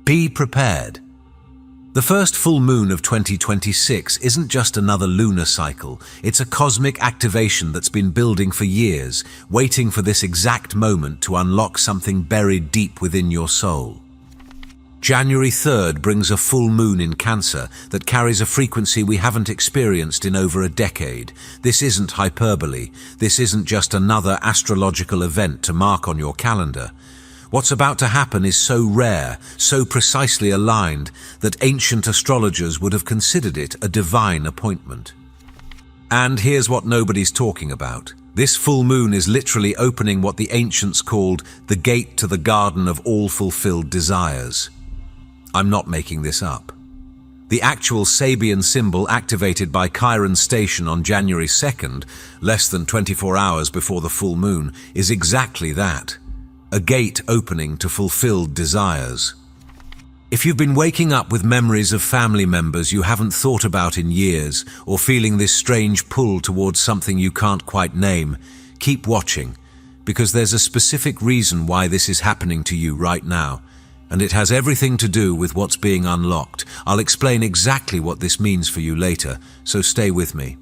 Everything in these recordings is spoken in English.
Be prepared. The first full moon of 2026 isn't just another lunar cycle, it's a cosmic activation that's been building for years, waiting for this exact moment to unlock something buried deep within your soul. January 3rd brings a full moon in Cancer that carries a frequency we haven't experienced in over a decade. This isn't hyperbole. This isn't just another astrological event to mark on your calendar. What's about to happen is so rare, so precisely aligned, that ancient astrologers would have considered it a divine appointment. And here's what nobody's talking about. This full moon is literally opening what the ancients called the gate to the garden of all fulfilled desires. I'm not making this up. The actual Sabian symbol activated by Chiron station on January 2nd, less than 24 hours before the full moon, is exactly that. A gate opening to fulfilled desires. If you've been waking up with memories of family members you haven't thought about in years, or feeling this strange pull towards something you can't quite name, keep watching, because there's a specific reason why this is happening to you right now, and it has everything to do with what's being unlocked. I'll explain exactly what this means for you later, so stay with me.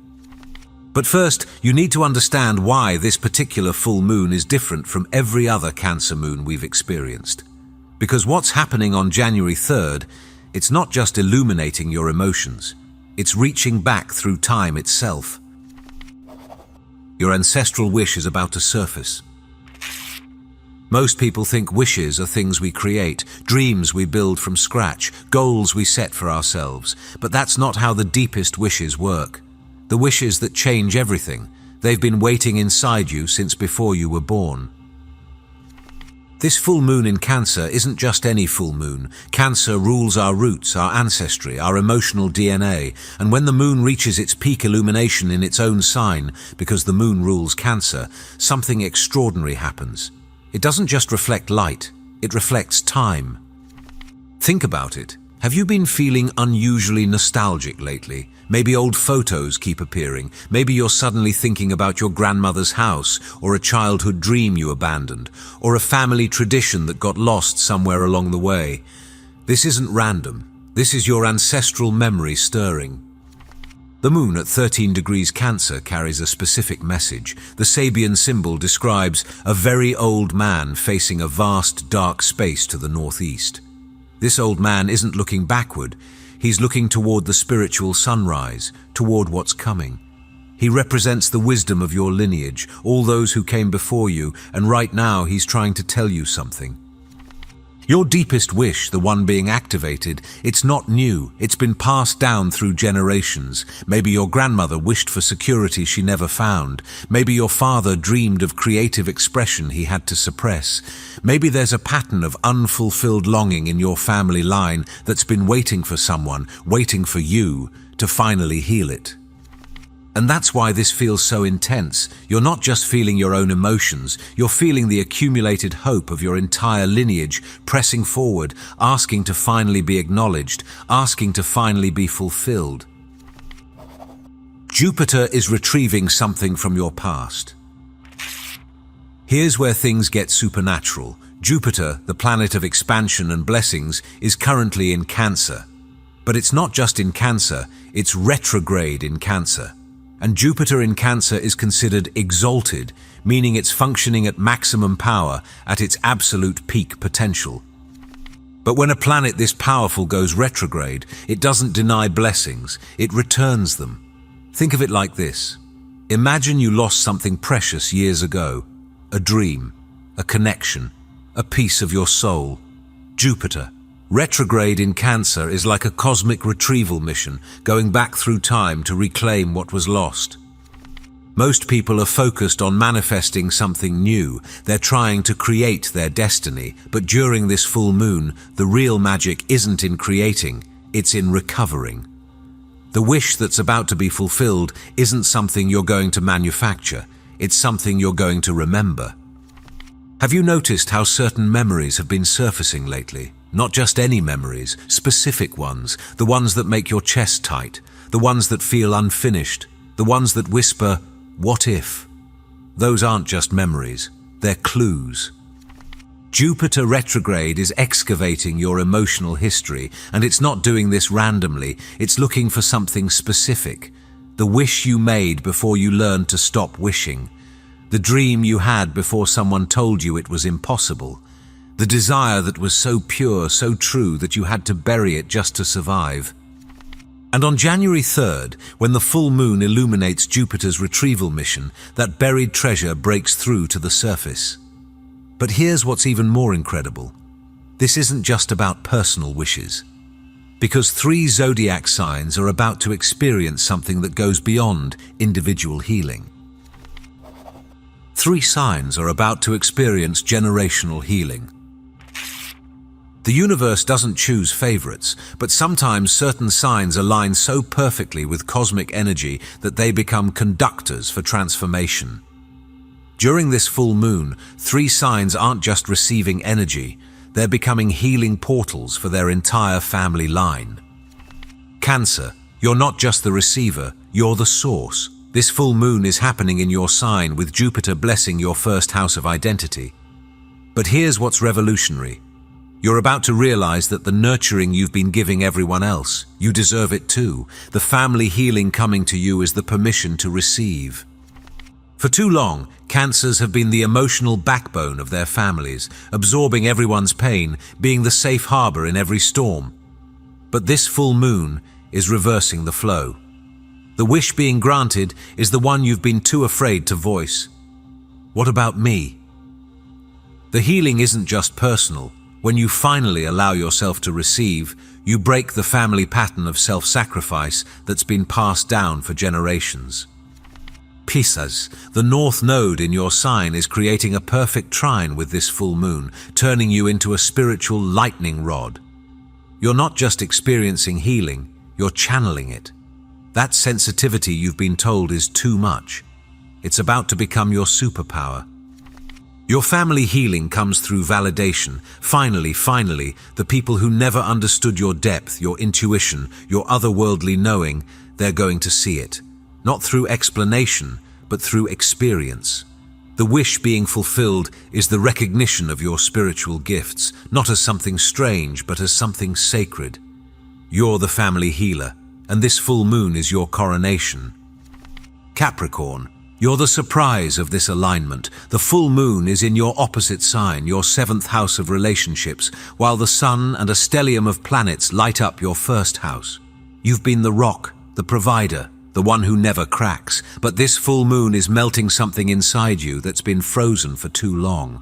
But first, you need to understand why this particular full moon is different from every other Cancer moon we've experienced. Because what's happening on January 3rd, it's not just illuminating your emotions, it's reaching back through time itself. Your ancestral wish is about to surface. Most people think wishes are things we create, dreams we build from scratch, goals we set for ourselves, but that's not how the deepest wishes work. The wishes that change everything, they've been waiting inside you since before you were born. This full moon in Cancer isn't just any full moon. Cancer rules our roots, our ancestry, our emotional DNA, and when the moon reaches its peak illumination in its own sign, because the moon rules Cancer, something extraordinary happens. It doesn't just reflect light, it reflects time. Think about it. Have you been feeling unusually nostalgic lately? Maybe old photos keep appearing. Maybe you're suddenly thinking about your grandmother's house, or a childhood dream you abandoned, or a family tradition that got lost somewhere along the way. This isn't random. This is your ancestral memory stirring. The moon at 13 degrees Cancer carries a specific message. The Sabian symbol describes a very old man facing a vast, dark space to the northeast. This old man isn't looking backward. He's looking toward the spiritual sunrise, toward what's coming. He represents the wisdom of your lineage, all those who came before you, and right now he's trying to tell you something. Your deepest wish, the one being activated, it's not new. It's been passed down through generations. Maybe your grandmother wished for security she never found. Maybe your father dreamed of creative expression he had to suppress. Maybe there's a pattern of unfulfilled longing in your family line that's been waiting for someone, waiting for you, to finally heal it. And that's why this feels so intense. You're not just feeling your own emotions, you're feeling the accumulated hope of your entire lineage pressing forward, asking to finally be acknowledged, asking to finally be fulfilled. Jupiter is retrieving something from your past. Here's where things get supernatural. Jupiter, the planet of expansion and blessings, is currently in Cancer. But it's not just in Cancer, it's retrograde in Cancer. And Jupiter in Cancer is considered exalted, meaning it's functioning at maximum power, at its absolute peak potential. But when a planet this powerful goes retrograde, it doesn't deny blessings, it returns them. Think of it like this. Imagine you lost something precious years ago, a dream, a connection, a piece of your soul. Jupiter, retrograde in Cancer, is like a cosmic retrieval mission, going back through time to reclaim what was lost. Most people are focused on manifesting something new. They're trying to create their destiny, but during this full moon, the real magic isn't in creating, it's in recovering. The wish that's about to be fulfilled isn't something you're going to manufacture, it's something you're going to remember. Have you noticed how certain memories have been surfacing lately? Not just any memories, specific ones, the ones that make your chest tight, the ones that feel unfinished, the ones that whisper, "What if?" Those aren't just memories, they're clues. Jupiter retrograde is excavating your emotional history, and it's not doing this randomly. It's looking for something specific. The wish you made before you learned to stop wishing. The dream you had before someone told you it was impossible. The desire that was so pure, so true that you had to bury it just to survive. And on January 3rd, when the full moon illuminates Jupiter's retrieval mission, that buried treasure breaks through to the surface. But here's what's even more incredible. This isn't just about personal wishes. Because 3 zodiac signs are about to experience something that goes beyond individual healing. 3 signs are about to experience generational healing. The universe doesn't choose favorites, but sometimes certain signs align so perfectly with cosmic energy that they become conductors for transformation. During this full moon, 3 signs aren't just receiving energy, they're becoming healing portals for their entire family line. Cancer, you're not just the receiver, you're the source. This full moon is happening in your sign with Jupiter blessing your first house of identity. But here's what's revolutionary. You're about to realize that the nurturing you've been giving everyone else, you deserve it too. The family healing coming to you is the permission to receive. For too long, Cancers have been the emotional backbone of their families, absorbing everyone's pain, being the safe harbor in every storm. But this full moon is reversing the flow. The wish being granted is the one you've been too afraid to voice. What about me? The healing isn't just personal. When you finally allow yourself to receive, you break the family pattern of self-sacrifice that's been passed down for generations. Pisces, the north node in your sign, is creating a perfect trine with this full moon, turning you into a spiritual lightning rod. You're not just experiencing healing, you're channeling it. That sensitivity you've been told is too much. It's about to become your superpower. Your family healing comes through validation. Finally, the people who never understood your depth, your intuition, your otherworldly knowing, they're going to see it. Not through explanation, but through experience. The wish being fulfilled is the recognition of your spiritual gifts, not as something strange, but as something sacred. You're the family healer, and this full moon is your coronation. Capricorn, you're the surprise of this alignment. The full moon is in your opposite sign, your 7th house of relationships, while the sun and a stellium of planets light up your 1st house. You've been the rock, the provider, the one who never cracks, but this full moon is melting something inside you that's been frozen for too long.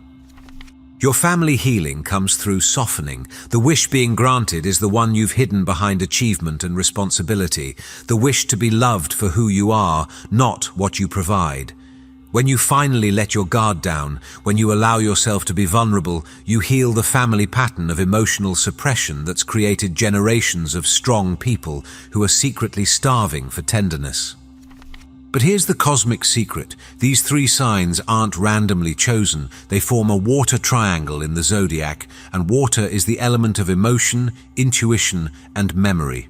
Your family healing comes through softening. The wish being granted is the one you've hidden behind achievement and responsibility, the wish to be loved for who you are, not what you provide. When you finally let your guard down, when you allow yourself to be vulnerable, you heal the family pattern of emotional suppression that's created generations of strong people who are secretly starving for tenderness. But here's the cosmic secret. These 3 signs aren't randomly chosen. They form a water triangle in the zodiac, and water is the element of emotion, intuition, and memory.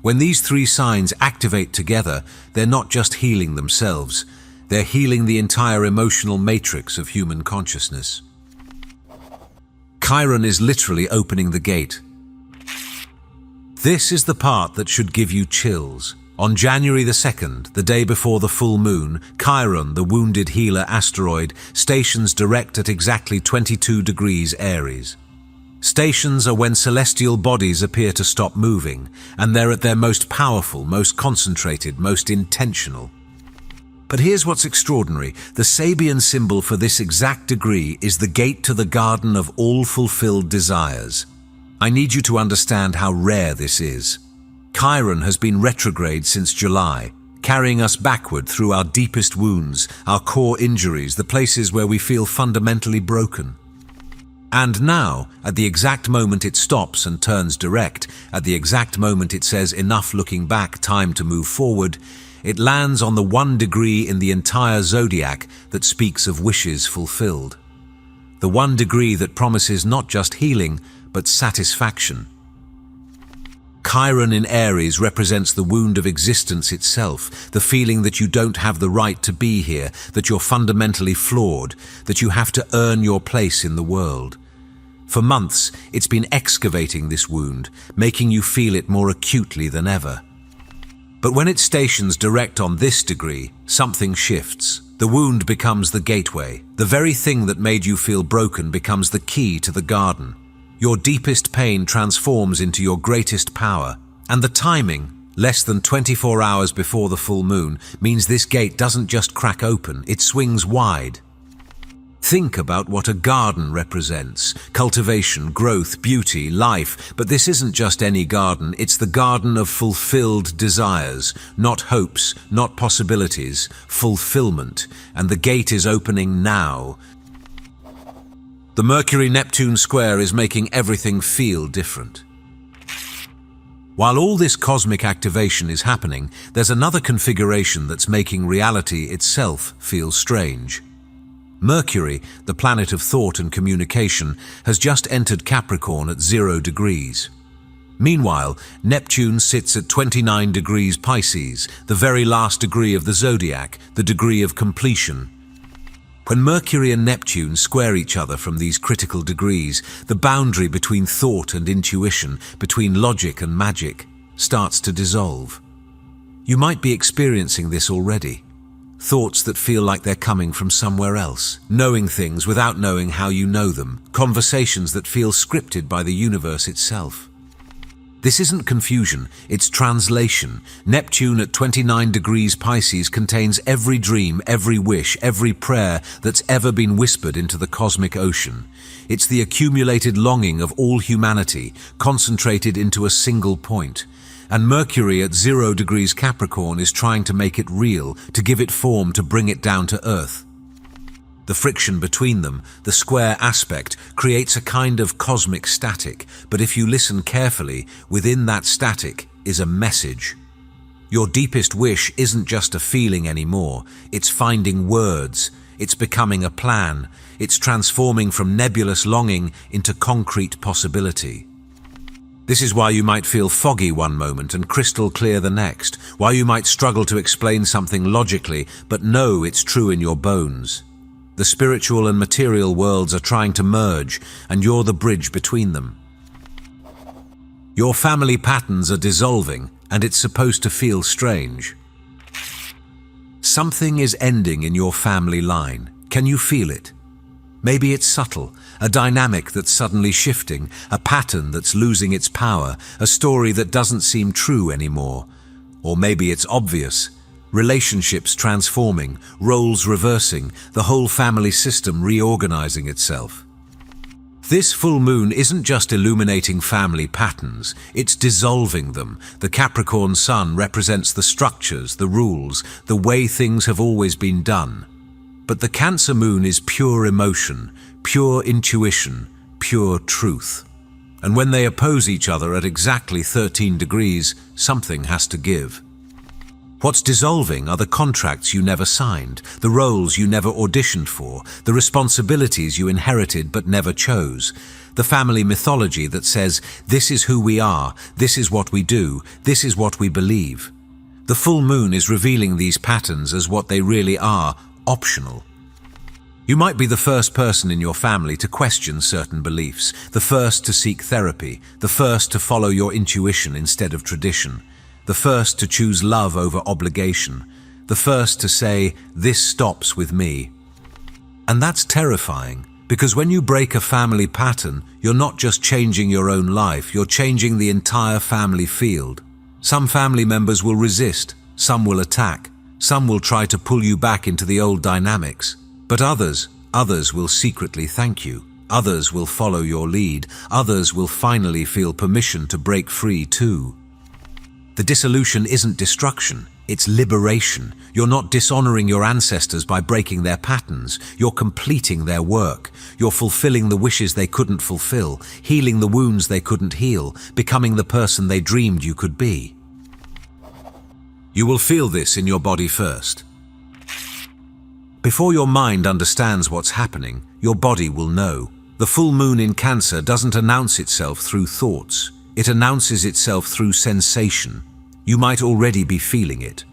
When these 3 signs activate together, they're not just healing themselves. They're healing the entire emotional matrix of human consciousness. Chiron is literally opening the gate. This is the part that should give you chills. On January the 2nd, the day before the full moon, Chiron, the wounded healer asteroid, stations direct at exactly 22 degrees Aries. Stations are when celestial bodies appear to stop moving, and they're at their most powerful, most concentrated, most intentional. But here's what's extraordinary. The Sabian symbol for this exact degree is the gate to the garden of all fulfilled desires. I need you to understand how rare this is. Chiron has been retrograde since July, carrying us backward through our deepest wounds, our core injuries, the places where we feel fundamentally broken. And now, at the exact moment it stops and turns direct, at the exact moment it says enough looking back, time to move forward, it lands on the 1 degree in the entire zodiac that speaks of wishes fulfilled. The 1 degree that promises not just healing, but satisfaction. Chiron in Aries represents the wound of existence itself, the feeling that you don't have the right to be here, that you're fundamentally flawed, that you have to earn your place in the world. For months, it's been excavating this wound, making you feel it more acutely than ever. But when it stations direct on this degree, something shifts. The wound becomes the gateway. The very thing that made you feel broken becomes the key to the garden. Your deepest pain transforms into your greatest power. And the timing, less than 24 hours before the full moon, means this gate doesn't just crack open, it swings wide. Think about what a garden represents: cultivation, growth, beauty, life. But this isn't just any garden, it's the garden of fulfilled desires, not hopes, not possibilities, fulfillment. And the gate is opening now. The Mercury-Neptune square is making everything feel different. While all this cosmic activation is happening, there's another configuration that's making reality itself feel strange. Mercury, the planet of thought and communication, has just entered Capricorn at 0 degrees. Meanwhile, Neptune sits at 29 degrees Pisces, the very last degree of the zodiac, the degree of completion. When Mercury and Neptune square each other from these critical degrees, the boundary between thought and intuition, between logic and magic, starts to dissolve. You might be experiencing this already. Thoughts that feel like they're coming from somewhere else, knowing things without knowing how you know them, conversations that feel scripted by the universe itself. This isn't confusion, it's translation. Neptune at 29 degrees Pisces contains every dream, every wish, every prayer that's ever been whispered into the cosmic ocean. It's the accumulated longing of all humanity, concentrated into a single point. And Mercury at 0 degrees Capricorn is trying to make it real, to give it form, to bring it down to earth. The friction between them, the square aspect, creates a kind of cosmic static, but if you listen carefully, within that static is a message. Your deepest wish isn't just a feeling anymore, it's finding words, it's becoming a plan, it's transforming from nebulous longing into concrete possibility. This is why you might feel foggy one moment and crystal clear the next, why you might struggle to explain something logically, but know it's true in your bones. The spiritual and material worlds are trying to merge, and you're the bridge between them. Your family patterns are dissolving, and it's supposed to feel strange. Something is ending in your family line. Can you feel it? Maybe it's subtle, a dynamic that's suddenly shifting, a pattern that's losing its power, a story that doesn't seem true anymore. Or maybe it's obvious. Relationships transforming, roles reversing, the whole family system reorganizing itself. This full moon isn't just illuminating family patterns, it's dissolving them. The Capricorn sun represents the structures, the rules, the way things have always been done. But the Cancer moon is pure emotion, pure intuition, pure truth. And when they oppose each other at exactly 13 degrees, something has to give. What's dissolving are the contracts you never signed, the roles you never auditioned for, the responsibilities you inherited but never chose, the family mythology that says, this is who we are, this is what we do, this is what we believe. The full moon is revealing these patterns as what they really are, optional. You might be the first person in your family to question certain beliefs, the first to seek therapy, the first to follow your intuition instead of tradition, the first to choose love over obligation, the first to say, this stops with me. And that's terrifying, because when you break a family pattern, you're not just changing your own life, you're changing the entire family field. Some family members will resist, some will attack, some will try to pull you back into the old dynamics. But others will secretly thank you. Others will follow your lead. Others will finally feel permission to break free too. The dissolution isn't destruction, it's liberation. You're not dishonoring your ancestors by breaking their patterns. You're completing their work. You're fulfilling the wishes they couldn't fulfill, healing the wounds they couldn't heal, becoming the person they dreamed you could be. You will feel this in your body first. Before your mind understands what's happening, your body will know. The full moon in Cancer doesn't announce itself through thoughts. It announces itself through sensation. You might already be feeling it.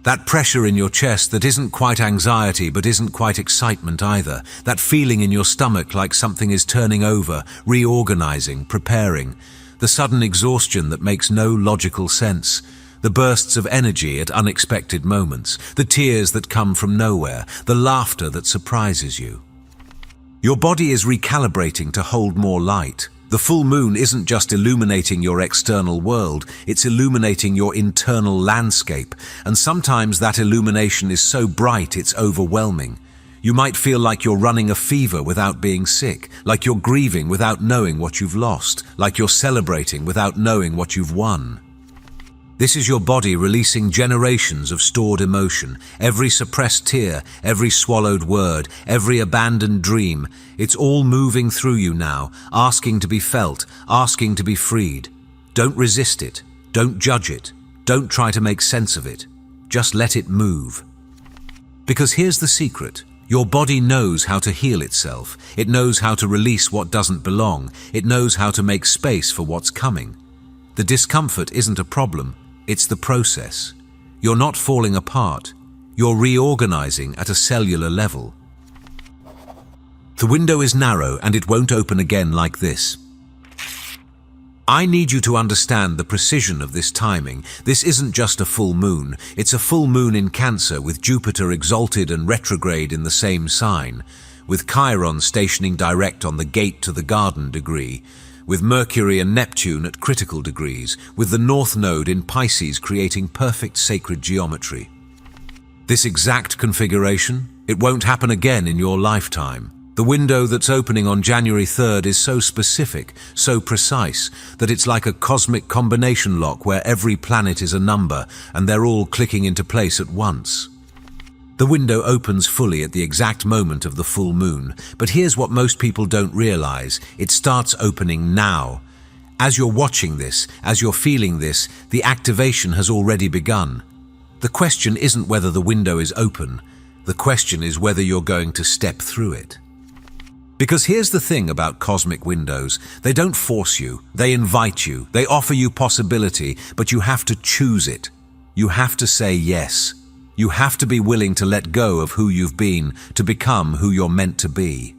That pressure in your chest that isn't quite anxiety but isn't quite excitement either. That feeling in your stomach like something is turning over, reorganizing, preparing. The sudden exhaustion that makes no logical sense. The bursts of energy at unexpected moments. The tears that come from nowhere. The laughter that surprises you. Your body is recalibrating to hold more light. The full moon isn't just illuminating your external world, it's illuminating your internal landscape, and sometimes that illumination is so bright it's overwhelming. You might feel like you're running a fever without being sick, like you're grieving without knowing what you've lost, like you're celebrating without knowing what you've won. This is your body releasing generations of stored emotion, every suppressed tear, every swallowed word, every abandoned dream. It's all moving through you now, asking to be felt, asking to be freed. Don't resist it. Don't judge it. Don't try to make sense of it. Just let it move. Because here's the secret. Your body knows how to heal itself. It knows how to release what doesn't belong. It knows how to make space for what's coming. The discomfort isn't a problem. It's the process. You're not falling apart. You're reorganizing at a cellular level. The window is narrow and it won't open again like this. I need you to understand the precision of this timing. This isn't just a full moon. It's a full moon in Cancer with Jupiter exalted and retrograde in the same sign, with Chiron stationing direct on the gate to the garden degree, with Mercury and Neptune at critical degrees, with the North Node in Pisces creating perfect sacred geometry. This exact configuration, it won't happen again in your lifetime. The window that's opening on January 3rd is so specific, so precise, that it's like a cosmic combination lock where every planet is a number and they're all clicking into place at once. The window opens fully at the exact moment of the full moon, but here's what most people don't realize. It starts opening now. As you're watching this, as you're feeling this, the activation has already begun. The question isn't whether the window is open. The question is whether you're going to step through it. Because here's the thing about cosmic windows. They don't force you. They invite you. They offer you possibility, but you have to choose it. You have to say yes. You have to be willing to let go of who you've been to become who you're meant to be.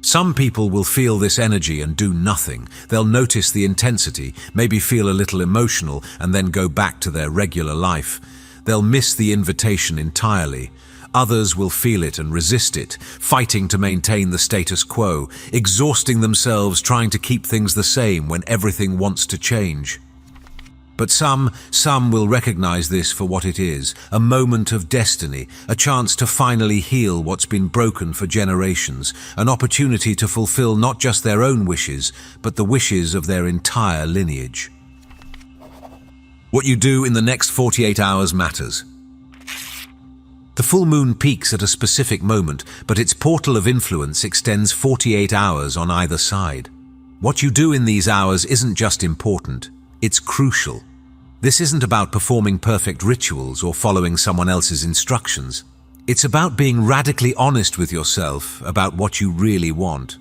Some people will feel this energy and do nothing. They'll notice the intensity, maybe feel a little emotional, and then go back to their regular life. They'll miss the invitation entirely. Others will feel it and resist it, fighting to maintain the status quo, exhausting themselves trying to keep things the same when everything wants to change. But some will recognize this for what it is, a moment of destiny, a chance to finally heal what's been broken for generations, an opportunity to fulfill not just their own wishes, but the wishes of their entire lineage. What you do in the next 48 hours matters. The full moon peaks at a specific moment, but its portal of influence extends 48 hours on either side. What you do in these hours isn't just important, it's crucial. This isn't about performing perfect rituals or following someone else's instructions. It's about being radically honest with yourself about what you really want.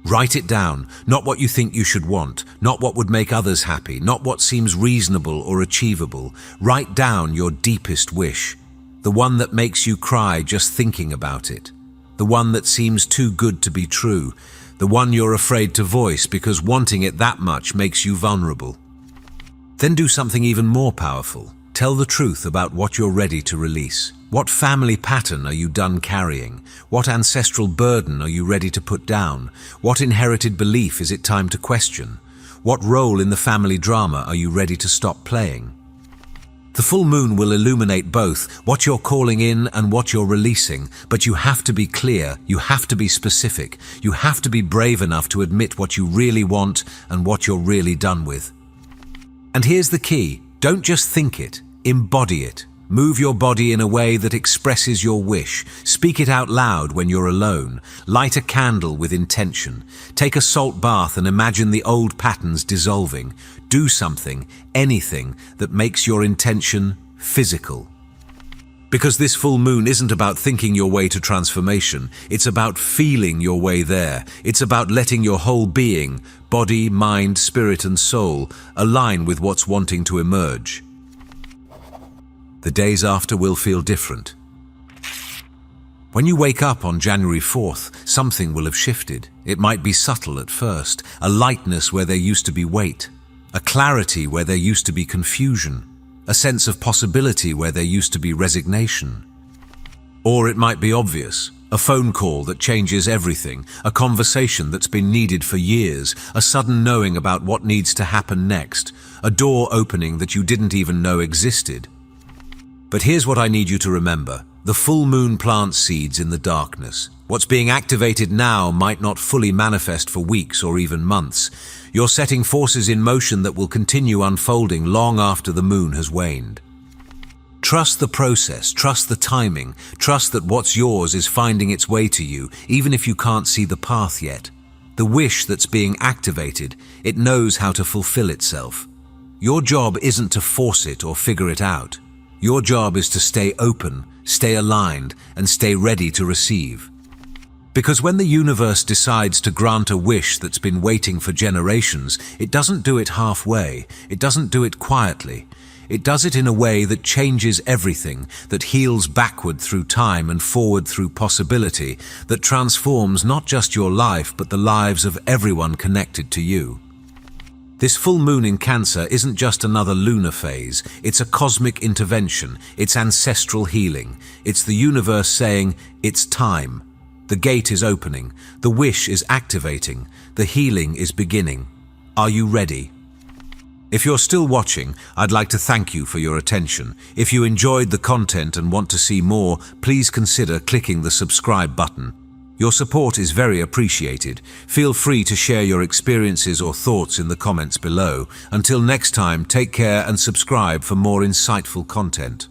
Write it down, not what you think you should want, not what would make others happy, not what seems reasonable or achievable. Write down your deepest wish, the one that makes you cry just thinking about it, the one that seems too good to be true, the one you're afraid to voice because wanting it that much makes you vulnerable. Then do something even more powerful. Tell the truth about what you're ready to release. What family pattern are you done carrying? What ancestral burden are you ready to put down? What inherited belief is it time to question? What role in the family drama are you ready to stop playing? The full moon will illuminate both what you're calling in and what you're releasing, but you have to be clear, you have to be specific, you have to be brave enough to admit what you really want and what you're really done with. And here's the key, don't just think it, embody it. Move your body in a way that expresses your wish. Speak it out loud when you're alone. Light a candle with intention. Take a salt bath and imagine the old patterns dissolving. Do something, anything, that makes your intention physical. Because this full moon isn't about thinking your way to transformation. It's about feeling your way there. It's about letting your whole being, body, mind, spirit, and soul, align with what's wanting to emerge. The days after will feel different. When you wake up on January 4th, something will have shifted. It might be subtle at first, a lightness where there used to be weight, a clarity where there used to be confusion, a sense of possibility where there used to be resignation. Or it might be obvious, a phone call that changes everything, a conversation that's been needed for years, a sudden knowing about what needs to happen next, a door opening that you didn't even know existed. But here's what I need you to remember. The full moon plants seeds in the darkness. What's being activated now might not fully manifest for weeks or even months. You're setting forces in motion that will continue unfolding long after the moon has waned. Trust the process, trust the timing, trust that what's yours is finding its way to you, even if you can't see the path yet. The wish that's being activated, it knows how to fulfill itself. Your job isn't to force it or figure it out. Your job is to stay open, stay aligned, and stay ready to receive. Because when the universe decides to grant a wish that's been waiting for generations, it doesn't do it halfway, it doesn't do it quietly. It does it in a way that changes everything, that heals backward through time and forward through possibility, that transforms not just your life but the lives of everyone connected to you. This full moon in Cancer isn't just another lunar phase, it's a cosmic intervention, it's ancestral healing. It's the universe saying, it's time. The gate is opening, the wish is activating, the healing is beginning. Are you ready? If you're still watching, I'd like to thank you for your attention. If you enjoyed the content and want to see more, please consider clicking the subscribe button. Your support is very appreciated. Feel free to share your experiences or thoughts in the comments below. Until next time, take care and subscribe for more insightful content.